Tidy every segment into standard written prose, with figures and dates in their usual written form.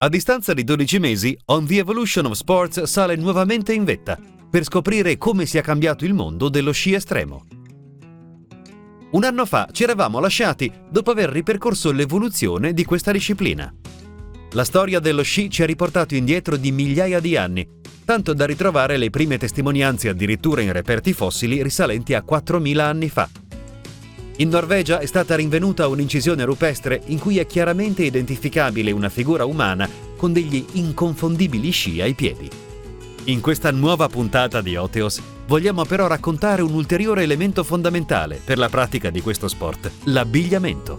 A distanza di 12 mesi, On the Evolution of Sports sale nuovamente in vetta per scoprire come sia cambiato il mondo dello sci estremo. Un anno fa ci eravamo lasciati dopo aver ripercorso l'evoluzione di questa disciplina. La storia dello sci ci ha riportato indietro di migliaia di anni, tanto da ritrovare le prime testimonianze addirittura in reperti fossili risalenti a 4.000 anni fa. In Norvegia è stata rinvenuta un'incisione rupestre in cui è chiaramente identificabile una figura umana con degli inconfondibili sci ai piedi. In questa nuova puntata di Oteos vogliamo però raccontare un ulteriore elemento fondamentale per la pratica di questo sport, l'abbigliamento.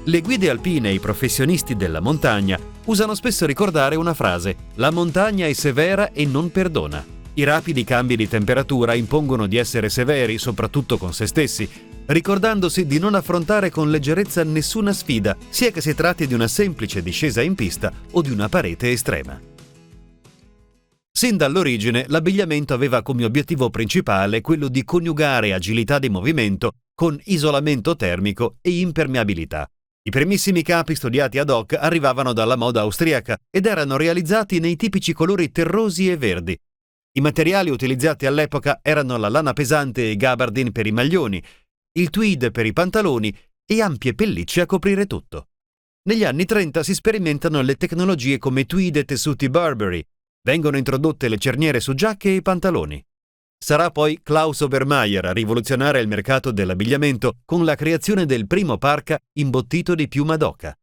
Le guide alpine e i professionisti della montagna usano spesso ricordare una frase: la montagna è severa e non perdona. I rapidi cambi di temperatura impongono di essere severi, soprattutto con se stessi, ricordandosi di non affrontare con leggerezza nessuna sfida, sia che si tratti di una semplice discesa in pista o di una parete estrema. Sin dall'origine, l'abbigliamento aveva come obiettivo principale quello di coniugare agilità di movimento con isolamento termico e impermeabilità. I primissimi capi studiati ad hoc arrivavano dalla moda austriaca ed erano realizzati nei tipici colori terrosi e verdi. I materiali utilizzati all'epoca erano la lana pesante e gabardine per i maglioni, il tweed per i pantaloni e ampie pellicce a coprire tutto. Negli anni 30 si sperimentano le tecnologie come tweed e tessuti Burberry. Vengono introdotte le cerniere su giacche e pantaloni. Sarà poi Klaus Obermeier a rivoluzionare il mercato dell'abbigliamento con la creazione del primo parka imbottito di piuma d'oca.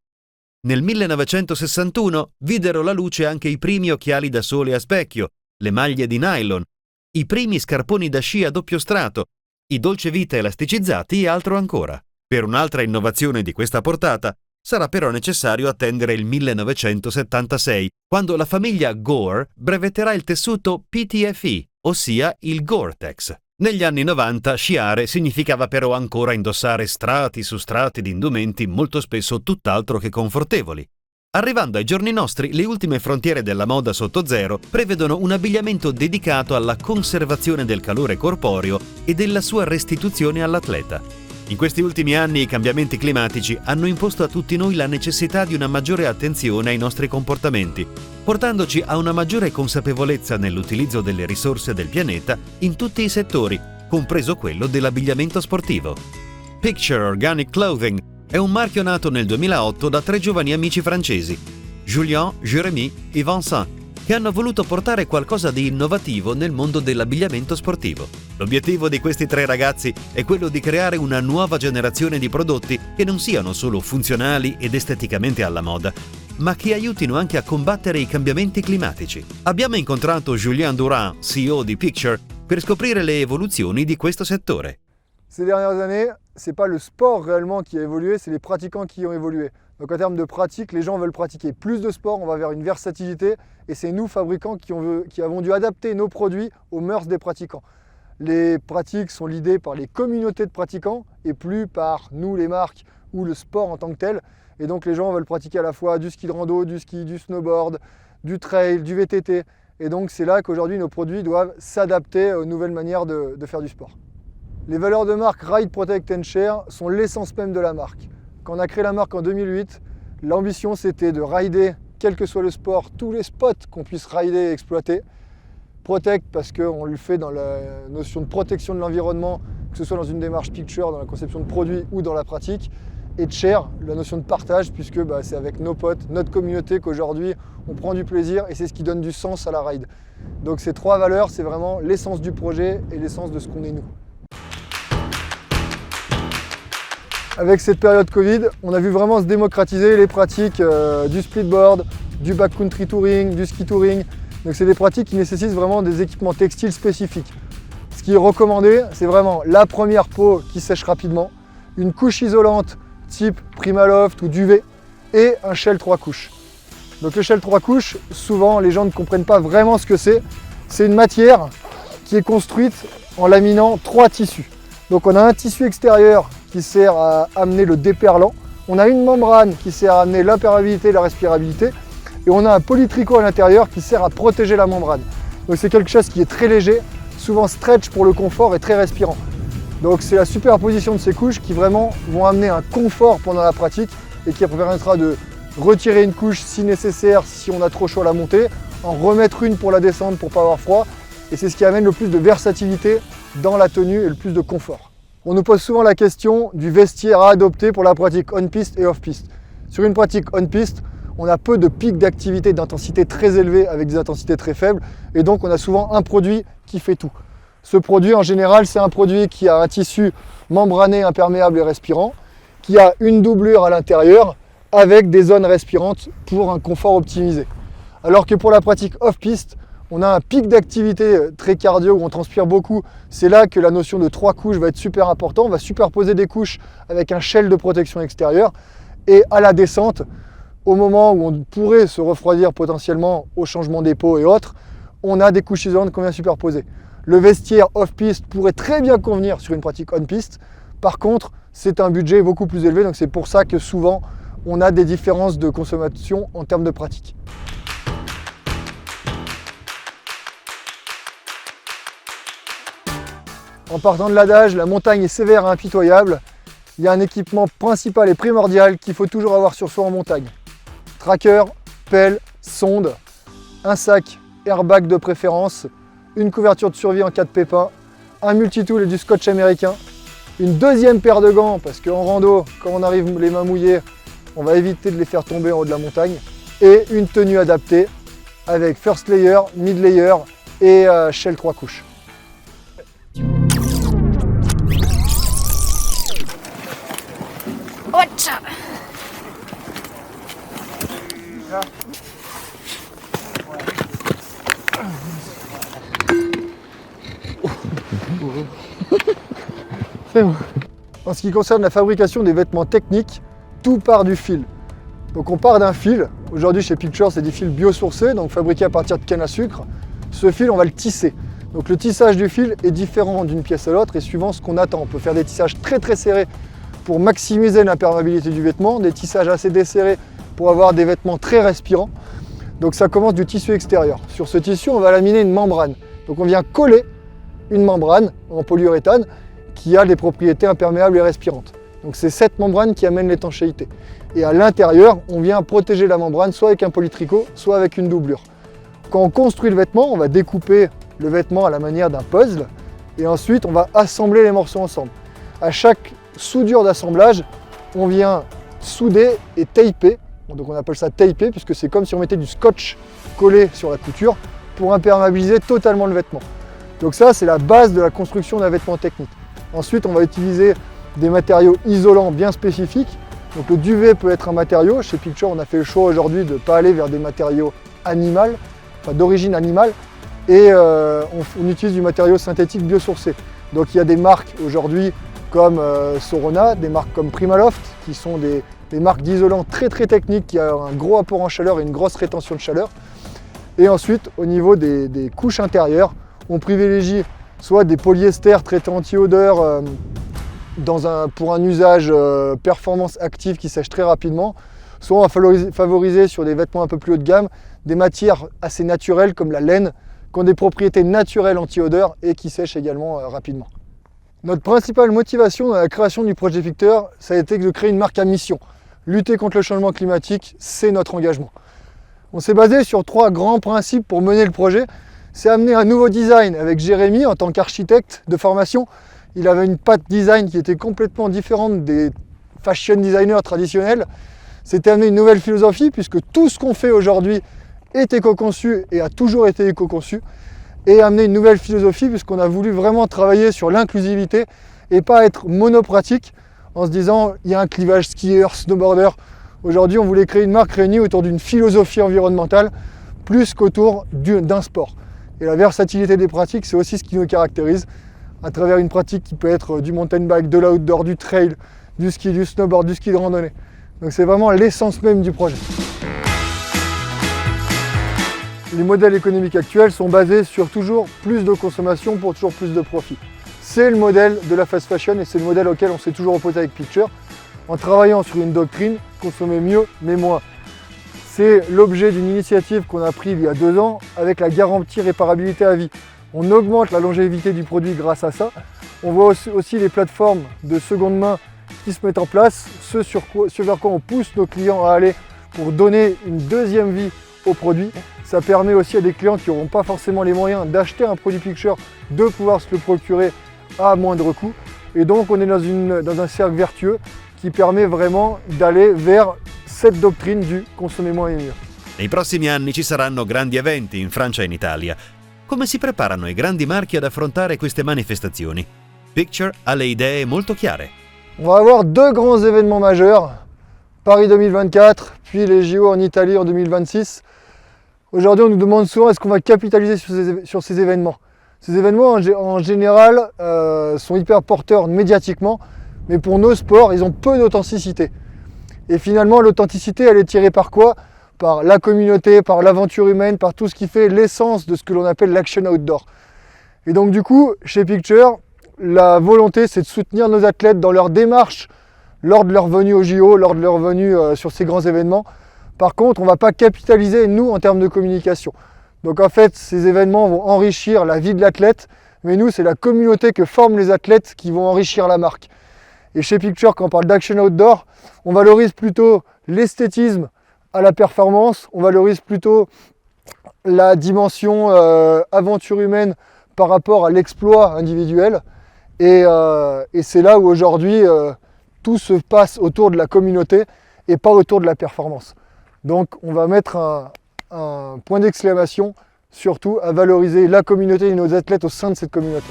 Nel 1961 videro la luce anche i primi occhiali da sole a specchio, le maglie di nylon, i primi scarponi da sci a doppio strato, i dolcevita elasticizzati e altro ancora. Per un'altra innovazione di questa portata sarà però necessario attendere il 1976, quando la famiglia Gore brevetterà il tessuto PTFE, ossia il Gore-Tex. Negli anni 90 sciare significava però ancora indossare strati su strati di indumenti molto spesso tutt'altro che confortevoli. Arrivando ai giorni nostri, le ultime frontiere della moda sotto zero prevedono un abbigliamento dedicato alla conservazione del calore corporeo e della sua restituzione all'atleta. In questi ultimi anni i cambiamenti climatici hanno imposto a tutti noi la necessità di una maggiore attenzione ai nostri comportamenti, portandoci a una maggiore consapevolezza nell'utilizzo delle risorse del pianeta in tutti i settori, compreso quello dell'abbigliamento sportivo. Picture Organic Clothing è un marchio nato nel 2008 da 3 giovani amici francesi, Julien, Jérémy e Vincent, che hanno voluto portare qualcosa di innovativo nel mondo dell'abbigliamento sportivo. L'obiettivo di questi 3 ragazzi è quello di creare una nuova generazione di prodotti che non siano solo funzionali ed esteticamente alla moda, ma che aiutino anche a combattere i cambiamenti climatici. Abbiamo incontrato Julien Durand, CEO di Picture, per scoprire le evoluzioni di questo settore. Ces dernières années, c'est pas le sport réellement qui a évolué, c'est les pratiquants qui ont évolué. Donc en termes de pratique, les gens veulent pratiquer plus de sport, on va vers une versatilité et c'est nous, fabricants, qui avons dû adapter nos produits aux mœurs des pratiquants. Les pratiques sont leadées par les communautés de pratiquants et plus par nous, les marques, ou le sport en tant que tel. Et donc les gens veulent pratiquer à la fois du ski de rando, du ski, du snowboard, du trail, du VTT. Et donc c'est là qu'aujourd'hui nos produits doivent s'adapter aux nouvelles manières de faire du sport. Les valeurs de marque Ride, Protect and Share sont l'essence même de la marque. Quand on a créé la marque en 2008, l'ambition c'était de rider, quel que soit le sport, tous les spots qu'on puisse rider et exploiter. Protect parce qu'on le fait dans la notion de protection de l'environnement, que ce soit dans une démarche Picture, dans la conception de produits ou dans la pratique. Et de share, la notion de partage, puisque c'est avec nos potes, notre communauté qu'aujourd'hui on prend du plaisir et c'est ce qui donne du sens à la ride. Donc ces 3 valeurs, c'est vraiment l'essence du projet et l'essence de ce qu'on est nous. Avec cette période Covid, on a vu vraiment se démocratiser les pratiques du splitboard, du backcountry touring, du ski touring. Donc c'est des pratiques qui nécessitent vraiment des équipements textiles spécifiques. Ce qui est recommandé, c'est vraiment la première peau qui sèche rapidement, une couche isolante type Primaloft ou Duvet et un shell 3 couches. Donc le shell 3 couches, souvent les gens ne comprennent pas vraiment ce que c'est. C'est une matière qui est construite en laminant 3 tissus. Donc on a un tissu extérieur qui sert à amener le déperlant, on a une membrane qui sert à amener l'imperméabilité et la respirabilité, et on a un polytricot à l'intérieur qui sert à protéger la membrane. Donc c'est quelque chose qui est très léger, souvent stretch pour le confort et très respirant. Donc c'est la superposition de ces couches qui vraiment vont amener un confort pendant la pratique et qui permettra de retirer une couche si nécessaire, si on a trop chaud à la montée, en remettre une pour la descendre pour ne pas avoir froid. Et c'est ce qui amène le plus de versatilité dans la tenue et le plus de confort. On nous pose souvent la question du vestiaire à adopter pour la pratique on-piste et off-piste. Sur une pratique on-piste, on a peu de pics d'activité d'intensité très élevés avec des intensités très faibles et donc on a souvent un produit qui fait tout. Ce produit en général, c'est un produit qui a un tissu membrané, imperméable et respirant, qui a une doublure à l'intérieur avec des zones respirantes pour un confort optimisé. Alors que pour la pratique off-piste, on a un pic d'activité très cardio où on transpire beaucoup. C'est là que la notion de 3 couches va être super importante. On va superposer des couches avec un shell de protection extérieure. Et à la descente, au moment où on pourrait se refroidir potentiellement au changement des peaux et autres, on a des couches isolantes qu'on vient superposer. Le vestiaire off-piste pourrait très bien convenir sur une pratique on-piste. Par contre, c'est un budget beaucoup plus élevé. Donc c'est pour ça que souvent, on a des différences de consommation en termes de pratique. En partant de l'adage, la montagne est sévère et impitoyable, il y a un équipement principal et primordial qu'il faut toujours avoir sur soi en montagne. Tracker, pelle, sonde, un sac airbag de préférence, une couverture de survie en cas de pépin, un multitool et du scotch américain, une deuxième paire de gants parce qu'en rando, quand on arrive les mains mouillées, on va éviter de les faire tomber en haut de la montagne, et une tenue adaptée avec first layer, mid layer et shell 3 couches. En ce qui concerne la fabrication des vêtements techniques, tout part du fil. Donc on part d'un fil. Aujourd'hui chez Picture, c'est des fils biosourcés, donc fabriqués à partir de canne à sucre. Ce fil, on va le tisser. Donc le tissage du fil est différent d'une pièce à l'autre et suivant ce qu'on attend. On peut faire des tissages très très serrés pour maximiser l'imperméabilité du vêtement, des tissages assez desserrés pour avoir des vêtements très respirants. Donc ça commence du tissu extérieur. Sur ce tissu, on va laminer une membrane. Donc on vient coller une membrane en polyuréthane qui a des propriétés imperméables et respirantes. Donc c'est cette membrane qui amène l'étanchéité. Et à l'intérieur, on vient protéger la membrane soit avec un polytricot, soit avec une doublure. Quand on construit le vêtement, on va découper le vêtement à la manière d'un puzzle et ensuite on va assembler les morceaux ensemble. À chaque soudure d'assemblage, on vient souder et taper. Donc on appelle ça taper puisque c'est comme si on mettait du scotch collé sur la couture pour imperméabiliser totalement le vêtement. Donc ça, c'est la base de la construction d'un vêtement technique. Ensuite, on va utiliser des matériaux isolants bien spécifiques. Donc le duvet peut être un matériau. Chez Picture, on a fait le choix aujourd'hui de ne pas aller vers des matériaux animaux, enfin d'origine animale, et on utilise du matériau synthétique biosourcé. Donc il y a des marques aujourd'hui comme Sorona, des marques comme Primaloft, qui sont des marques d'isolants très très techniques, qui ont un gros apport en chaleur et une grosse rétention de chaleur. Et ensuite, au niveau des couches intérieures, on privilégie soit des polyesters traités anti-odeur pour un usage performance active qui sèche très rapidement, soit on va favoriser sur des vêtements un peu plus haut de gamme des matières assez naturelles comme la laine, qui ont des propriétés naturelles anti-odeur et qui sèchent également rapidement. Notre principale motivation dans la création du projet Picture, ça a été de créer une marque à mission. Lutter contre le changement climatique, c'est notre engagement. On s'est basé sur 3 grands principes pour mener le projet. C'est amener un nouveau design avec Jérémy en tant qu'architecte de formation. Il avait une patte design qui était complètement différente des fashion designers traditionnels. C'était amener une nouvelle philosophie puisque tout ce qu'on fait aujourd'hui est éco-conçu et a toujours été éco-conçu. Et amener une nouvelle philosophie puisqu'on a voulu vraiment travailler sur l'inclusivité et pas être monopratique en se disant il y a un clivage skieur, snowboarder. Aujourd'hui, on voulait créer une marque réunie autour d'une philosophie environnementale plus qu'autour d'un sport. Et la versatilité des pratiques, c'est aussi ce qui nous caractérise à travers une pratique qui peut être du mountain bike, de l'outdoor, du trail, du ski, du snowboard, du ski de randonnée. Donc c'est vraiment l'essence même du projet. Les modèles économiques actuels sont basés sur toujours plus de consommation pour toujours plus de profit. C'est le modèle de la fast fashion et c'est le modèle auquel on s'est toujours opposé avec Picture en travaillant sur une doctrine consommer mieux mais moins. C'est l'objet d'une initiative qu'on a prise il y a 2 ans avec la garantie réparabilité à vie. On augmente la longévité du produit grâce à ça. On voit aussi les plateformes de seconde main qui se mettent en place, ce vers quoi on pousse nos clients à aller pour donner une deuxième vie au produit. Ça permet aussi à des clients qui n'auront pas forcément les moyens d'acheter un produit Picture de pouvoir se le procurer à moindre coût. Et donc on est dans un cercle vertueux qui permet vraiment d'aller vers cette doctrine du consommer moins et mieux. Nei prossimi anni ci saranno grandi eventi in Francia e in Italia. Come si preparano i grandi marchi ad affrontare queste manifestazioni? Picture ha le idee molto chiare. On va avoir deux grands événements majeurs, Paris 2024, puis les JO en Italie en 2026. Aujourd'hui, on nous demande souvent est-ce qu'on va capitaliser sur ces événements. Ces événements, en général, sont hyper porteurs médiatiquement, mais pour nos sports, ils ont peu d'authenticité. Et finalement, l'authenticité, elle est tirée par quoi? Par la communauté, par l'aventure humaine, par tout ce qui fait l'essence de ce que l'on appelle l'action outdoor. Et donc du coup, chez Picture, la volonté, c'est de soutenir nos athlètes dans leur démarche lors de leur venue au JO, lors de leur venue sur ces grands événements. Par contre, on ne va pas capitaliser, nous, en termes de communication. Donc en fait, ces événements vont enrichir la vie de l'athlète, mais nous, c'est la communauté que forment les athlètes qui vont enrichir la marque. Et chez Picture, quand on parle d'action outdoor, on valorise plutôt l'esthétisme à la performance, on valorise plutôt la dimension aventure humaine par rapport à l'exploit individuel. Et c'est là où aujourd'hui tout se passe autour de la communauté et pas autour de la performance. Donc on va mettre un point d'exclamation surtout à valoriser la communauté et nos athlètes au sein de cette communauté.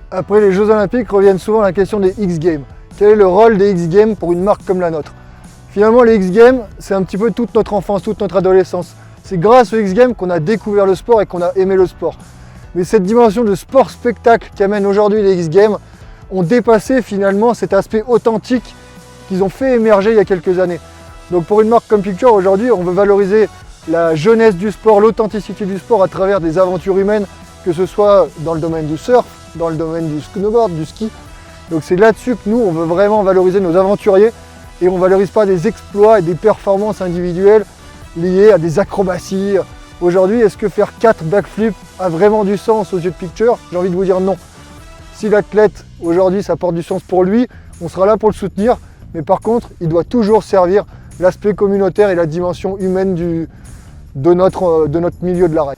Après les Jeux Olympiques reviennent souvent la question des X-Games. Quel est le rôle des X-Games pour une marque comme la nôtre? Finalement, les X-Games, c'est un petit peu toute notre enfance, toute notre adolescence. C'est grâce aux X-Games qu'on a découvert le sport et qu'on a aimé le sport. Mais cette dimension de sport-spectacle qu'amènent aujourd'hui les X-Games ont dépassé finalement cet aspect authentique qu'ils ont fait émerger il y a quelques années. Donc pour une marque comme Picture, aujourd'hui, on veut valoriser la jeunesse du sport, l'authenticité du sport à travers des aventures humaines, que ce soit dans le domaine du surf, dans le domaine du snowboard, du ski. Donc c'est là-dessus que nous, on veut vraiment valoriser nos aventuriers et on ne valorise pas des exploits et des performances individuelles liées à des acrobaties. Aujourd'hui, est-ce que faire 4 backflips a vraiment du sens aux yeux de Picture? J'ai envie de vous dire non. Si l'athlète, aujourd'hui, ça porte du sens pour lui, on sera là pour le soutenir. Mais par contre, il doit toujours servir l'aspect communautaire et la dimension humaine de notre milieu de la rail.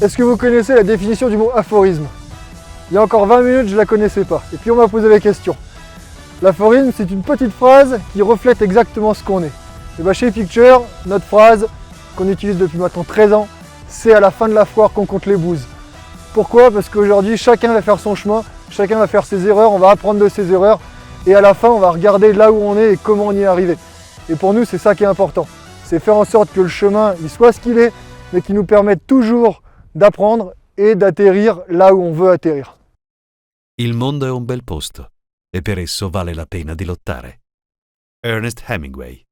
Est-ce que vous connaissez la définition du mot aphorisme? Il y a encore 20 minutes, je ne la connaissais pas. Et puis on m'a posé la question. L'aphorisme, c'est une petite phrase qui reflète exactement ce qu'on est. Et bien chez Picture, notre phrase qu'on utilise depuis maintenant 13 ans, c'est à la fin de la foire qu'on compte les bouses. Pourquoi? Parce qu'aujourd'hui, chacun va faire son chemin, chacun va faire ses erreurs, on va apprendre de ses erreurs. Et à la fin, on va regarder là où on est et comment on y est arrivé. Et pour nous, c'est ça qui est important. C'est faire en sorte que le chemin, il soit ce qu'il est, mais qu'il nous permette toujours d'apprendre et d'atterrir là où on veut atterrir. Il mondo è un bel posto e per esso vale la pena di lottare. Ernest Hemingway.